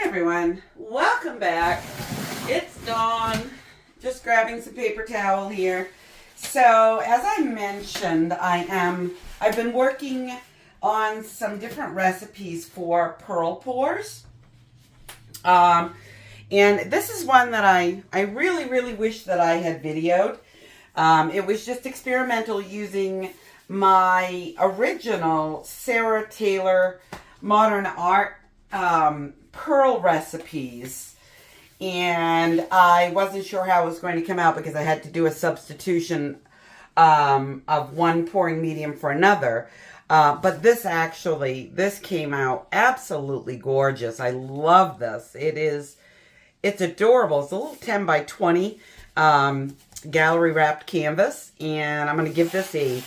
everyone, welcome back. It's Dawn, just grabbing some paper towel here. So as I mentioned, I've been working on some different recipes for pearl pours. And this is one that I really wish that I had videoed. It was just experimental using my original Sarah Taylor Modern Art pearl recipes, and I wasn't sure how it was going to come out because I had to do a substitution of one pouring medium for another. But this came out absolutely gorgeous. I love this. It's adorable. It's a little 10 by 20 gallery wrapped canvas, and I'm going to give this a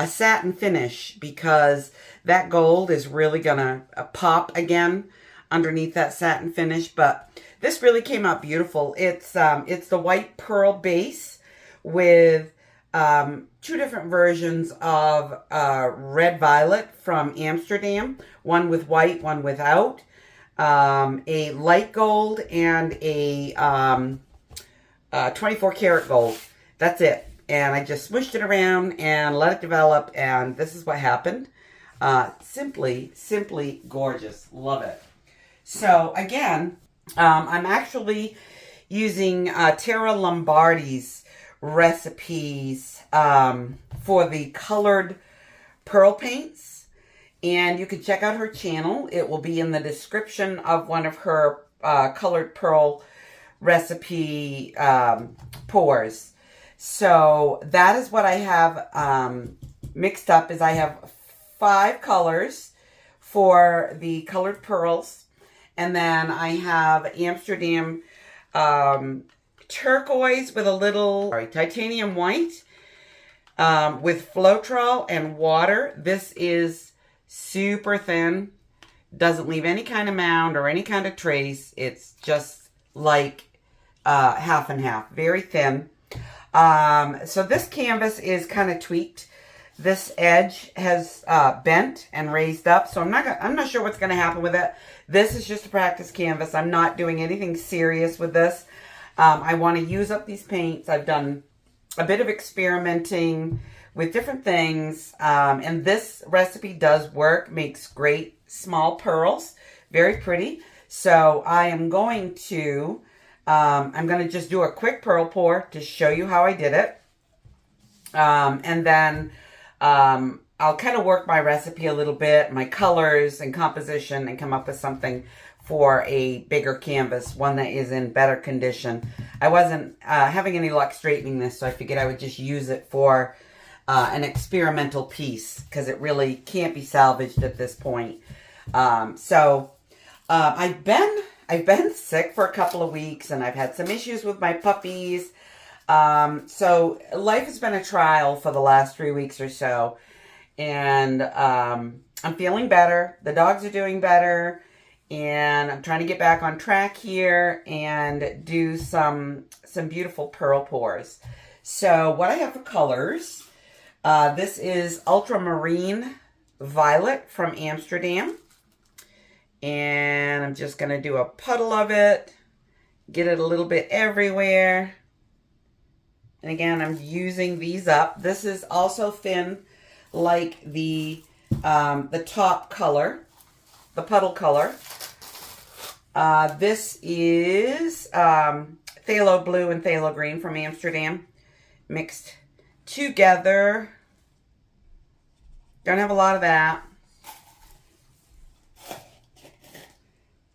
satin finish because that gold is really going to pop again underneath that satin finish. But this really came out beautiful. It's the white pearl base with two different versions of red violet from Amsterdam, one with white, one without, a light gold, and a 24 karat gold. That's it. And I just smushed it around and let it develop, and this is what happened. Simply gorgeous. Love it. So again, I'm actually using Tara Lombardi's recipes for the colored pearl paints, and you can check out her channel. It will be in the description of one of her colored pearl recipe pours. So that is what I have mixed up. Is I have 5 colors for the colored pearls. And then I have Amsterdam turquoise with a little titanium white with Floetrol and water. This is super thin. Doesn't leave any kind of mound or any kind of trace. It's just like half and half. Very thin. So this canvas is kind of tweaked. This edge has bent and raised up, so I'm not sure what's going to happen with it. This is just a practice canvas. I'm not doing anything serious with this. I want to use up these paints. I've done a bit of experimenting with different things, and this recipe does work. Makes great small pearls, very pretty. So I am going to just do a quick pearl pour to show you how I did it, and then I'll kind of work my recipe a little bit, my colors and composition, and come up with something for a bigger canvas, one that is in better condition. I wasn't having any luck straightening this, so I figured I would just use it for an experimental piece because it really can't be salvaged at this point. So I've been sick for a couple of weeks, and I've had some issues with my puppies. So life has been a trial for the last 3 weeks or so, and I'm feeling better. The dogs are doing better, and I'm trying to get back on track here and do some beautiful pearl pours. So what I have for colors, this is Ultramarine Violet from Amsterdam, and I'm just going to do a puddle of it, get it a little bit everywhere. And again, I'm using these up. This is also thin like the top color, the puddle color. This is Phthalo Blue and Phthalo Green from Amsterdam mixed together. Don't have a lot of that.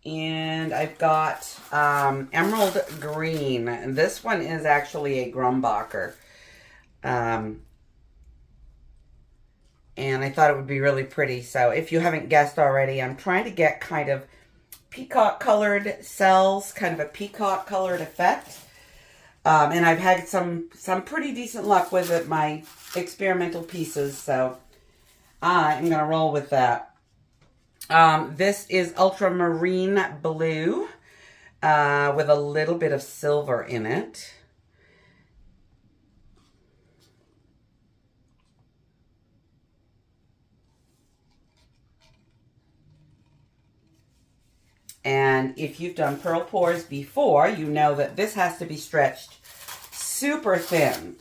And I've got Emerald Green. And this one is actually a Grumbacher. And I thought it would be really pretty. So if you haven't guessed already, I'm trying to get kind of peacock colored cells, kind of a peacock colored effect. And I've had some pretty decent luck with it, my experimental pieces. So I'm going to roll with that. This is Ultramarine Blue with a little bit of silver in it. And And if you've done pearl pours before, you know that this has to be stretched super thin.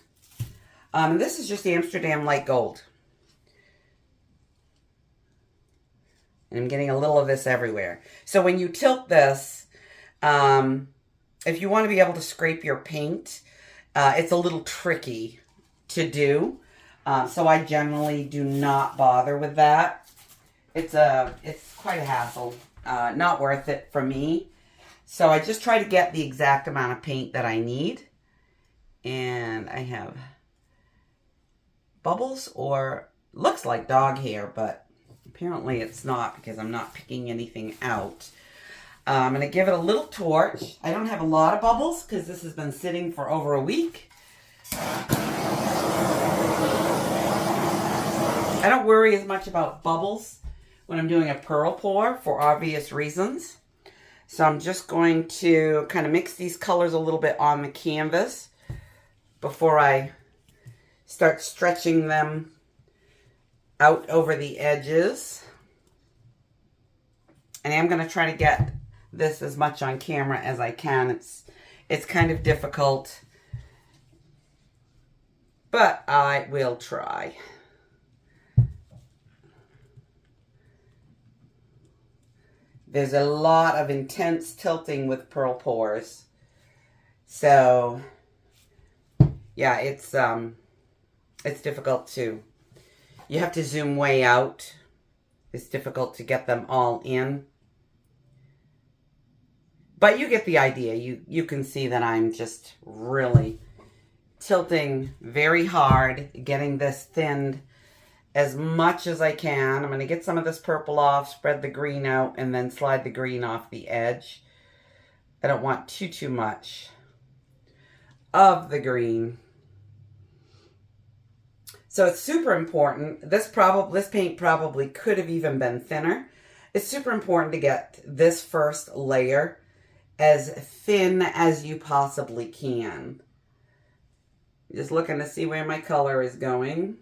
This is just Amsterdam Light Gold. And I'm getting a little of this everywhere. So when you tilt this, if you want to be able to scrape your paint, it's a little tricky to do. So I generally do not bother with that. It's quite a hassle. Not worth it for me. So I just try to get the exact amount of paint that I need. And I have bubbles, or looks like dog hair, but apparently it's not because I'm not picking anything out. I'm going to give it a little torch. I don't have a lot of bubbles because this has been sitting for over a week. I don't worry as much about bubbles when I'm doing a pearl pour for obvious reasons. So I'm just going to kind of mix these colors a little bit on the canvas before I start stretching them out over the edges. And I'm going to try to get this as much on camera as I can. It's kind of difficult, but I will try. There's a lot of intense tilting with pearl pours. So yeah, it's difficult to, you have to zoom way out. It's difficult to get them all in. But you get the idea. You can see that I'm just really tilting very hard, getting this thinned as much as I can. I'm going to get some of this purple off, spread the green out, and then slide the green off the edge. I don't want too much of the green. So it's super important. This paint probably could have even been thinner. It's super important to get this first layer as thin as you possibly can. Just looking to see where my color is going.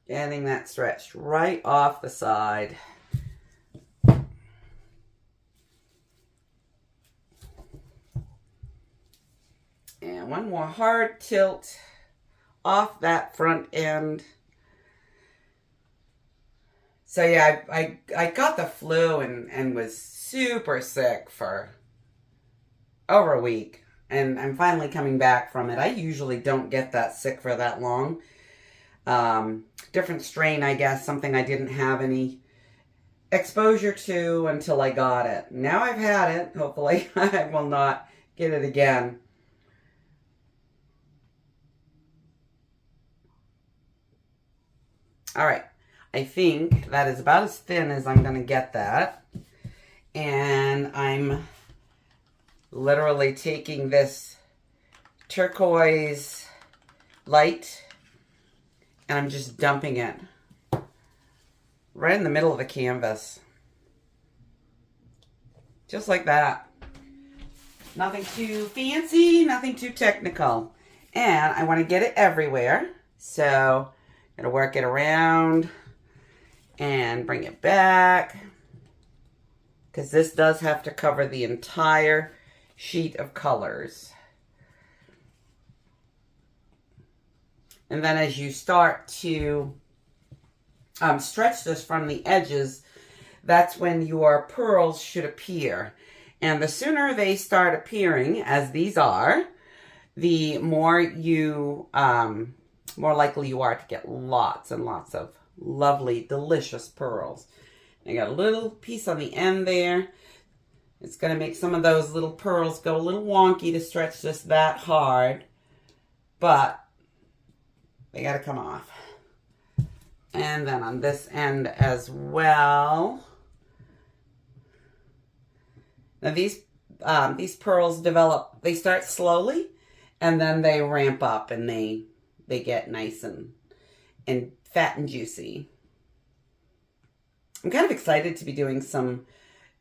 Getting that stretched right off the side. And one more hard tilt off that front end. So yeah, I got the flu and was super sick for over a week. And I'm finally coming back from it. I usually don't get that sick for that long. Different strain, I guess, something I didn't have any exposure to until I got it. Now I've had it. Hopefully I will not get it again. All right. I think that is about as thin as I'm going to get that. And I'm literally taking this turquoise light and I'm just dumping it right in the middle of the canvas. Just like that. Nothing too fancy, nothing too technical. And I want to get it everywhere. So I'm going to work it around and bring it back, because this does have to cover the entire sheet of colors. And then as you start to stretch this from the edges, that's when your pearls should appear. And the sooner they start appearing, as these are, the more more likely you are to get lots and lots of lovely, delicious pearls. I got a little piece on the end there. It's going to make some of those little pearls go a little wonky to stretch this that hard, but they got to come off. And then on this end as well. Now these pearls develop, they start slowly and then they ramp up and they get nice and fat and juicy. I'm kind of excited to be doing some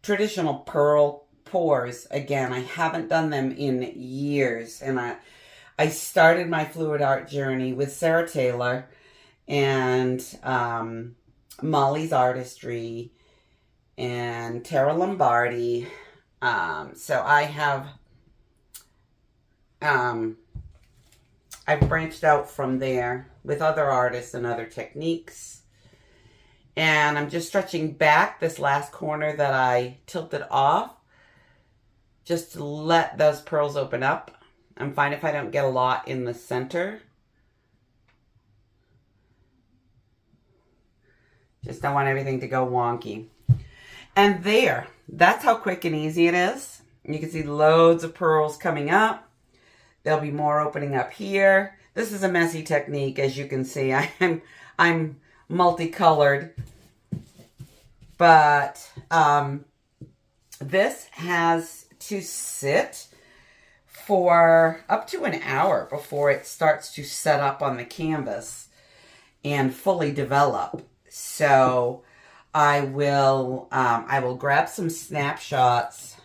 traditional pearl pours again. I haven't done them in years, and I started my fluid art journey with Sarah Taylor, and Molly's Artistry and Tara Lombardi. So I have, I've branched out from there with other artists and other techniques. And I'm just stretching back this last corner that I tilted off just to let those pearls open up. I'm fine if I don't get a lot in the center. Just don't want everything to go wonky. And there, that's how quick and easy it is. You can see loads of pearls coming up. There'll be more opening up here. This is a messy technique, as you can see. I'm multicolored. But this has to sit for up to an hour before it starts to set up on the canvas and fully develop. So I will grab some snapshots.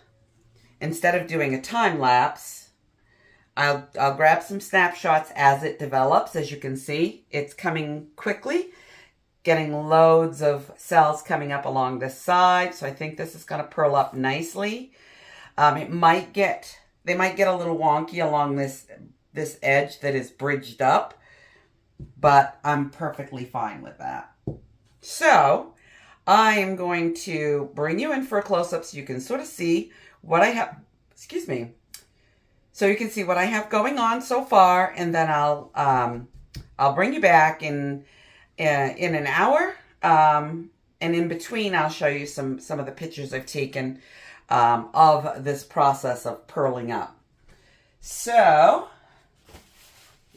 Instead of doing a time lapse, I'll grab some snapshots as it develops. As you can see, it's coming quickly, getting loads of cells coming up along this side. So I think this is going to pearl up nicely. They might get a little wonky along this edge that is bridged up, but I'm perfectly fine with that. So I am going to bring you in for a close-up so you can sort of see what I have, excuse me, so you can see what I have going on so far, and then I'll bring you back in an hour, and in between I'll show you some of the pictures I've taken of this process of purling up. So,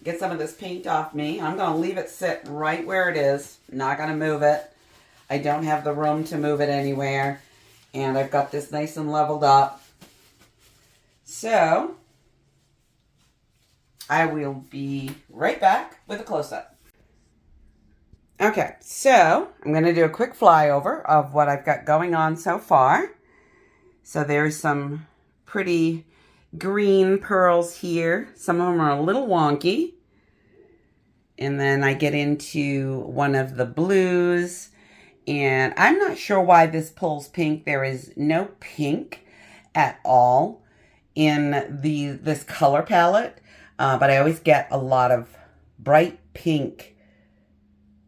get some of this paint off me. I'm going to leave it sit right where it is. Not going to move it. I don't have the room to move it anywhere. And I've got this nice and leveled up. So, I will be right back with a close-up. Okay, so I'm going to do a quick flyover of what I've got going on so far. So there's some pretty green pearls here. Some of them are a little wonky. And then I get into one of the blues. And I'm not sure why this pulls pink. There is no pink at all in this color palette. But I always get a lot of bright pink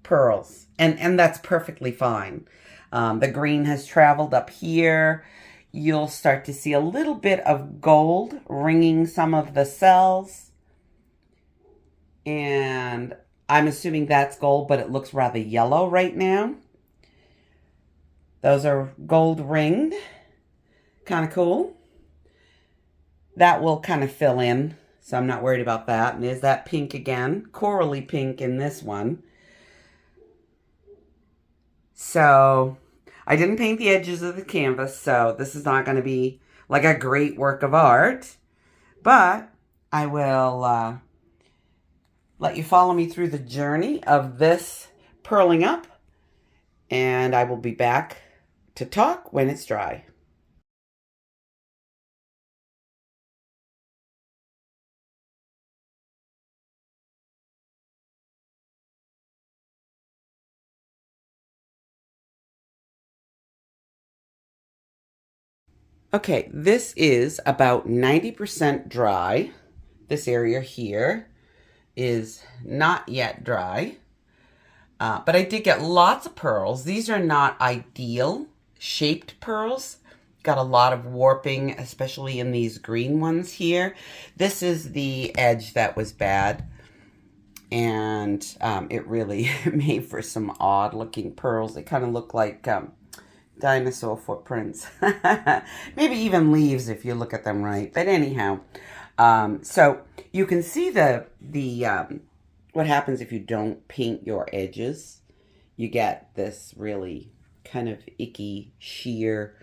pearls. And that's perfectly fine. The green has traveled up here. You'll start to see a little bit of gold ringing some of the cells. And I'm assuming that's gold, but it looks rather yellow right now. Those are gold ringed. Kind of cool. That will kind of fill in, so I'm not worried about that. And there's that pink again. Corally pink in this one. So I didn't paint the edges of the canvas, so this is not going to be like a great work of art. But I will let you follow me through the journey of this purling up. And I will be back to talk when it's dry. Okay, this is about 90% dry. This area here is not yet dry. But I did get lots of pearls. These are not ideal shaped pearls. Got a lot of warping, especially in these green ones here. This is the edge that was bad. And it really made for some odd looking pearls. They kind of look like dinosaur footprints. Maybe even leaves if you look at them right. But anyhow, so you can see what happens if you don't paint your edges. You get this really kind of icky, sheer,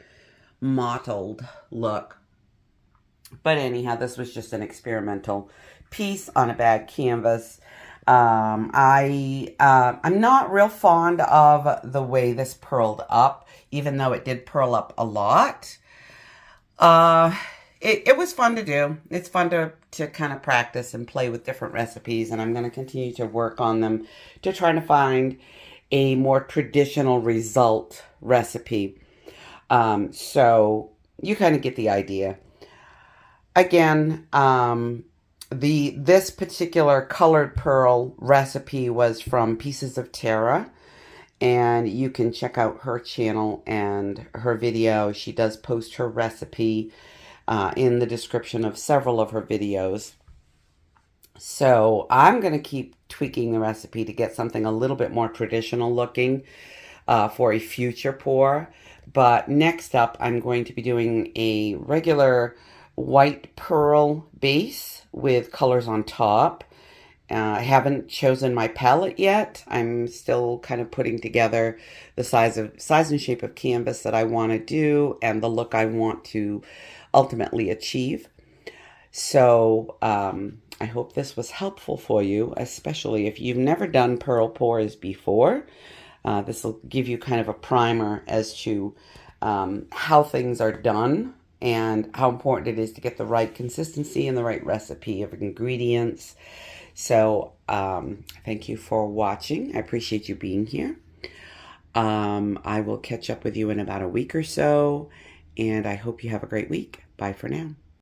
mottled look. But anyhow, this was just an experimental piece on a bad canvas. I'm not real fond of the way this purled up, even though it did purl up a lot. it was fun to do. It's fun to kind of practice and play with different recipes, and I'm going to continue to work on them to try to find a more traditional result recipe. So you kind of get the idea. Again, this particular colored pearl recipe was from Pieces of Terra, and you can check out her channel and her video. She does post her recipe in the description of several of her videos. So I'm going to keep tweaking the recipe to get something a little bit more traditional looking for a future pour. But next up, I'm going to be doing a regular white pearl base with colors on top. I haven't chosen my palette yet. I'm still kind of putting together the size and shape of canvas that I want to do and the look I want to ultimately achieve. So I hope this was helpful for you, especially if you've never done pearl pours before. This will give you kind of a primer as to how things are done and how important it is to get the right consistency and the right recipe of ingredients. So thank you for watching. I appreciate you being here. I will catch up with you in about a week or so, and I hope you have a great week. Bye for now.